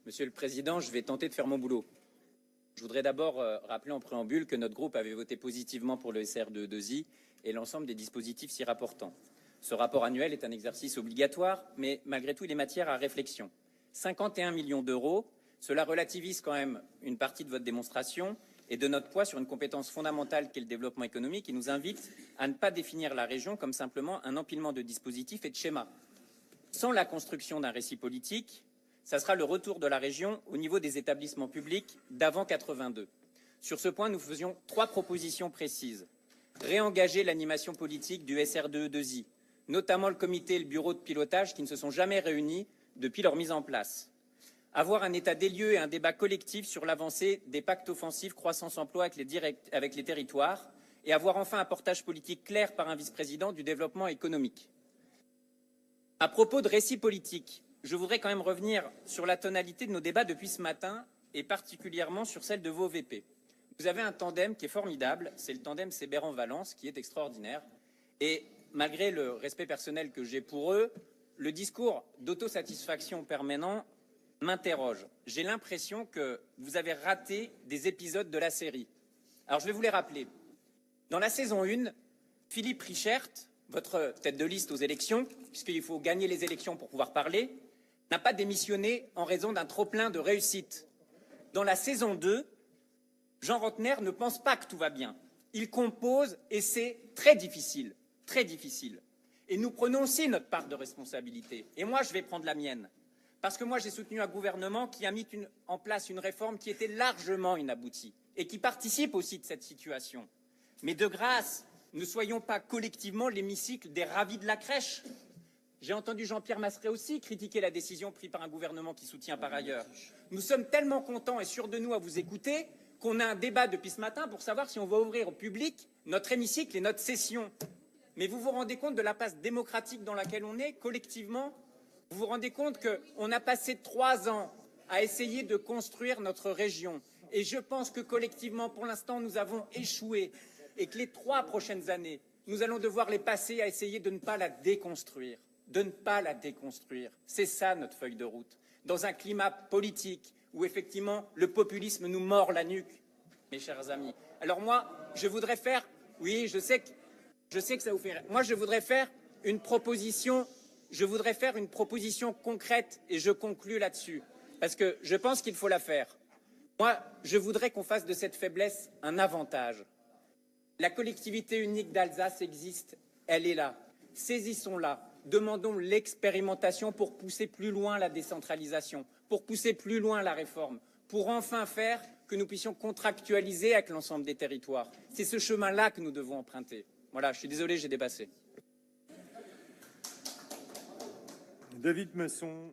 Monsieur le Président, je vais tenter de faire mon boulot. Je voudrais d'abord rappeler en préambule que notre groupe avait voté positivement pour le SR2I et l'ensemble des dispositifs s'y rapportant. Ce rapport annuel est un exercice obligatoire, mais malgré tout, il est matière à réflexion. 51 millions d'euros, cela relativise quand même une partie de votre démonstration et de notre poids sur une compétence fondamentale qu'est le développement économique et nous invite à ne pas définir la région comme simplement un empilement de dispositifs et de schémas. Sans la construction d'un récit politique, ça sera le retour de la région au niveau des établissements publics d'avant 82. Sur ce point, nous faisions 3 propositions précises. Réengager l'animation politique du SR2I, notamment le comité et le bureau de pilotage qui ne se sont jamais réunis depuis leur mise en place. Avoir un état des lieux et un débat collectif sur l'avancée des pactes offensifs croissance-emploi avec les territoires et avoir enfin un portage politique clair par un vice-président du développement économique. À propos de récit politique, je voudrais quand même revenir sur la tonalité de nos débats depuis ce matin et particulièrement sur celle de vos VP. Vous avez un tandem qui est formidable, c'est le tandem Séberan-Valence qui est extraordinaire. Et malgré le respect personnel que j'ai pour eux, le discours d'autosatisfaction permanent m'interroge. J'ai l'impression que vous avez raté des épisodes de la série. Alors je vais vous les rappeler. Dans la saison 1, Philippe Richert, votre tête de liste aux élections, puisqu'il faut gagner les élections pour pouvoir parler, n'a pas démissionné en raison d'un trop-plein de réussite. Dans la saison 2, Jean Rotner ne pense pas que tout va bien. Il compose et c'est très difficile, très difficile. Et nous prenons aussi notre part de responsabilité. Et moi, je vais prendre la mienne. Parce que moi, j'ai soutenu un gouvernement qui a mis en place une réforme qui était largement inaboutie et qui participe aussi de cette situation. Mais de grâce, ne soyons pas collectivement l'hémicycle des ravis de la crèche. J'ai entendu Jean-Pierre Maseret aussi critiquer la décision prise par un gouvernement qui soutient par ailleurs. Nous sommes tellement contents et sûrs de nous à vous écouter qu'on a un débat depuis ce matin pour savoir si on va ouvrir au public notre hémicycle et notre session. Mais vous vous rendez compte de la place démocratique dans laquelle on est, collectivement? Vous vous rendez compte qu'on a passé 3 ans à essayer de construire notre région. Et je pense que collectivement, pour l'instant, nous avons échoué. Et que les 3 prochaines années, nous allons devoir les passer à essayer de ne pas la déconstruire. De ne pas la déconstruire. C'est ça notre feuille de route. Dans un climat politique où effectivement le populisme nous mord la nuque, mes chers amis. Alors moi, je voudrais faire, oui, je sais que ça vous fait rire. Moi, je voudrais faire une proposition concrète et je conclus là-dessus. Parce que je pense qu'il faut la faire. Moi, je voudrais qu'on fasse de cette faiblesse un avantage. La collectivité unique d'Alsace existe, elle est là. Saisissons-la. Demandons l'expérimentation pour pousser plus loin la décentralisation, pour pousser plus loin la réforme, pour enfin faire que nous puissions contractualiser avec l'ensemble des territoires. C'est ce chemin-là que nous devons emprunter. Voilà, je suis désolé, j'ai dépassé. David Masson.